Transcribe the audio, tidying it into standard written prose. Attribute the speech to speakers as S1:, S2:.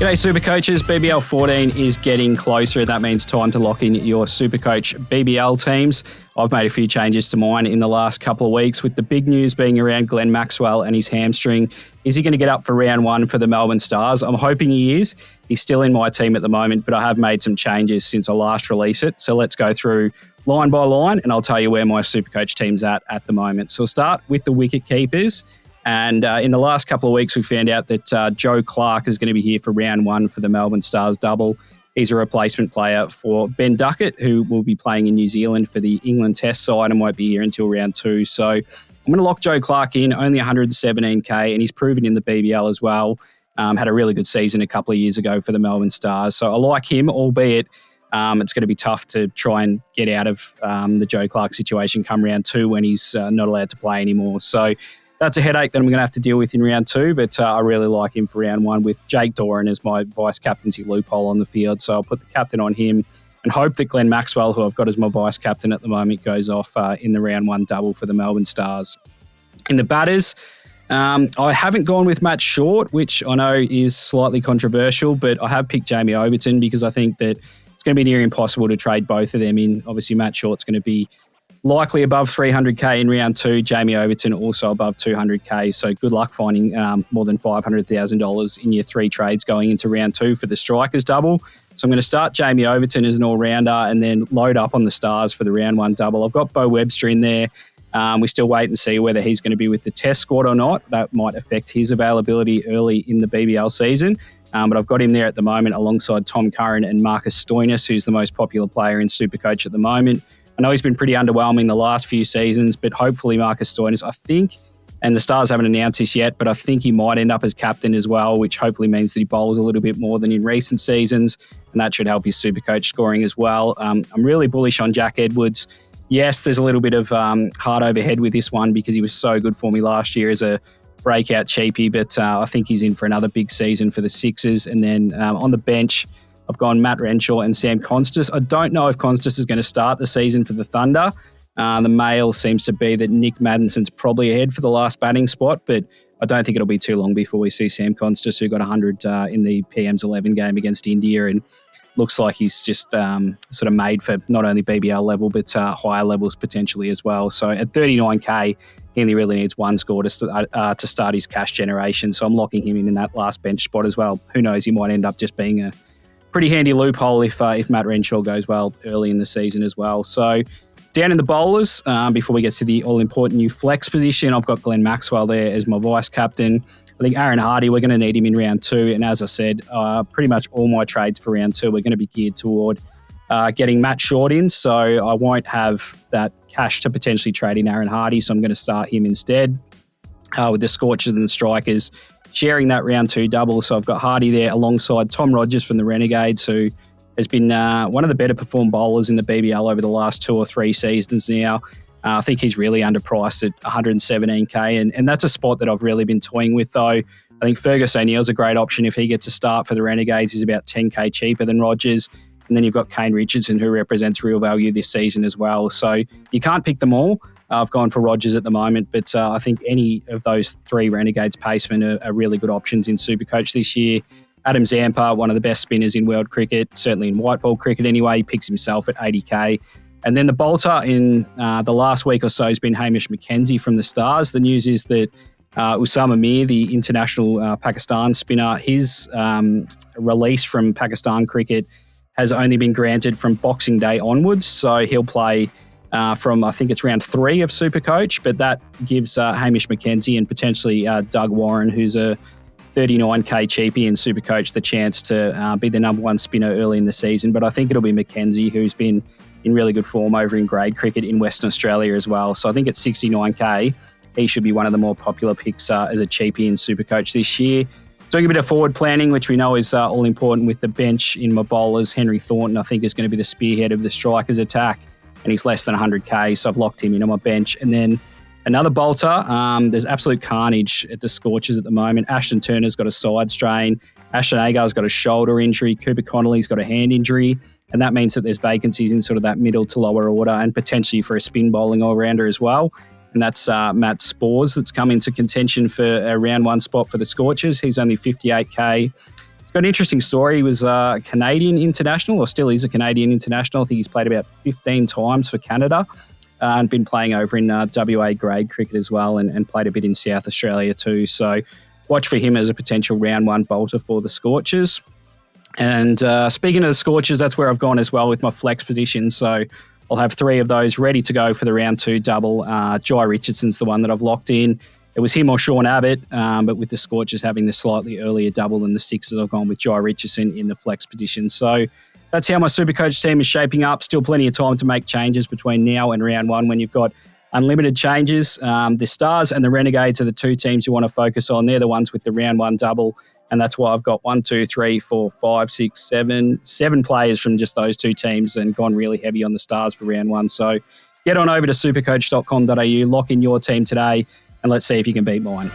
S1: G'day Super Coaches, BBL 14 is getting closer. That means time to lock in your SuperCoach BBL teams. I've made a few changes to mine in the last couple of weeks, with the big news being around Glenn Maxwell and his hamstring. Is he going to get up for round one for the Melbourne Stars? I'm hoping he is. He's still in my team at the moment, but I have made some changes since I last released it. So let's go through line by line and I'll tell you where my SuperCoach team's at the moment. So we'll start with the wicket keepers. And in the last couple of weeks, we found out that Joe Clark is going to be here for round one for the Melbourne Stars double. He's a replacement player for Ben Duckett, who will be playing in New Zealand for the England Test side and won't be here until round two. So I'm going to lock Joe Clark in, only 117k, and he's proven in the BBL as well. Had a really good season a couple of years ago for the Melbourne Stars. So I like him, albeit it's going to be tough to try and get out of the Joe Clark situation come round two when he's not allowed to play anymore. So that's a headache that I'm going to have to deal with in round two, but I really like him for round one with Jake Doran as my vice-captaincy loophole on the field. So I'll put the captain on him and hope that Glenn Maxwell, who I've got as my vice-captain at the moment, goes off in the round one double for the Melbourne Stars. In the batters, I haven't gone with Matt Short, which I know is slightly controversial, but I have picked Jamie Overton because I think that it's going to be near impossible to trade both of them in. Obviously, Matt Short's going to be likely above 300k in round two. Jamie Overton also above 200k. So good luck finding more than $500,000 in your three trades going into round two for the strikers double. So I'm going to start Jamie Overton as an all-rounder and then load up on the Stars for the round one double. I've got Bo Webster in there. We still wait and see whether he's going to be with the Test squad or not. That might affect his availability early in the BBL season. But I've got him there at the moment alongside Tom Curran and Marcus Stoinis, who's the most popular player in SuperCoach at the moment. I know he's been pretty underwhelming the last few seasons, but hopefully Marcus Stoinis, I think, and the Stars haven't announced this yet, but I think he might end up as captain as well, which hopefully means that he bowls a little bit more than in recent seasons, and that should help his SuperCoach scoring as well. I'm really bullish on Jack Edwards. Yes, there's a little bit of hard overhead with this one because he was so good for me last year as a breakout cheapie, but I think he's in for another big season for the Sixers. And then on the bench, I've gone Matt Renshaw and Sam Constas. I don't know if Constas is going to start the season for the Thunder. The mail seems to be that Nick Maddenson's probably ahead for the last batting spot, but I don't think it'll be too long before we see Sam Constas, who got 100 in the PM's 11 game against India, and looks like he's just sort of made for not only BBL level, but higher levels potentially as well. So at 39k, he only really needs one score to start his cash generation. So I'm locking him in that last bench spot as well. Who knows, he might end up just being a pretty handy loophole if Matt Renshaw goes well early in the season as well. So down in the bowlers, before we get to the all-important new flex position, I've got Glenn Maxwell there as my vice-captain. I think Aaron Hardy, we're going to need him in round two. And as I said, pretty much all my trades for round two are going to be geared toward getting Matt Short in. So I won't have that cash to potentially trade in Aaron Hardy. So I'm going to start him instead with the Scorchers and the Strikers sharing that round two double. So I've got Hardy there alongside Tom Rogers from the Renegades, who has been one of the better performed bowlers in the BBL over the last 2 or 3 seasons now. I think he's really underpriced at 117k, and that's a spot that I've really been toying with though. I think Fergus O'Neill's a great option if he gets a start for the Renegades. He's about 10k cheaper than Rogers. And then you've got Kane Richardson, who represents real value this season as well. So you can't pick them all. I've gone for Rogers at the moment, but I think any of those 3 Renegades pacemen are really good options in SuperCoach this year. Adam Zampa, one of the best spinners in world cricket, certainly in white ball cricket anyway, he picks himself at 80k. And then the bolter in the last week or so has been Hamish McKenzie from the Stars. The news is that Usama Mir, the international Pakistan spinner, his release from Pakistan cricket has only been granted from Boxing Day onwards. So he'll play from, I think it's round 3 of SuperCoach, but that gives Hamish McKenzie and potentially Doug Warren, who's a 39k cheapie in SuperCoach, the chance to be the number 1 spinner early in the season. But I think it'll be McKenzie, who's been in really good form over in grade cricket in Western Australia as well. So I think at 69k, he should be one of the more popular picks as a cheapie in SuperCoach this year. Doing a bit of forward planning, which we know is all important with the bench in my bowlers. Henry Thornton, I think, is going to be the spearhead of the Strikers attack, and he's less than 100k, so I've locked him in on my bench. And then another bolter, there's absolute carnage at the Scorchers at the moment. Ashton Turner's got a side strain. Ashton Agar's got a shoulder injury. Cooper Connolly's got a hand injury. And that means that there's vacancies in sort of that middle to lower order and potentially for a spin bowling all-rounder as well. And that's Matt Spores that's come into contention for a round 1 spot for the Scorchers. He's only 58k. got an interesting story. He was a Canadian international, or still is a Canadian international. I think he's played about 15 times for Canada and been playing over in WA grade cricket as well, and played a bit in South Australia too. So watch for him as a potential round one bolter for the Scorchers. And speaking of the Scorchers, that's where I've gone as well with my flex position. So I'll have 3 of those ready to go for the round 2 double. Jai Richardson's the one that I've locked in. It was him or Sean Abbott, but with the Scorchers having the slightly earlier double than the Sixers, I've gone with Jai Richardson in the flex position. So that's how my SuperCoach team is shaping up. Still plenty of time to make changes between now and round 1 when you've got unlimited changes. The Stars and the Renegades are the 2 teams you want to focus on. They're the ones with the round 1 double. And that's why I've got 1, 2, 3, 4, 5, 6, 7 players from just those 2 teams and gone really heavy on the Stars for round 1. So get on over to supercoach.com.au, lock in your team today, and let's see if you can beat mine.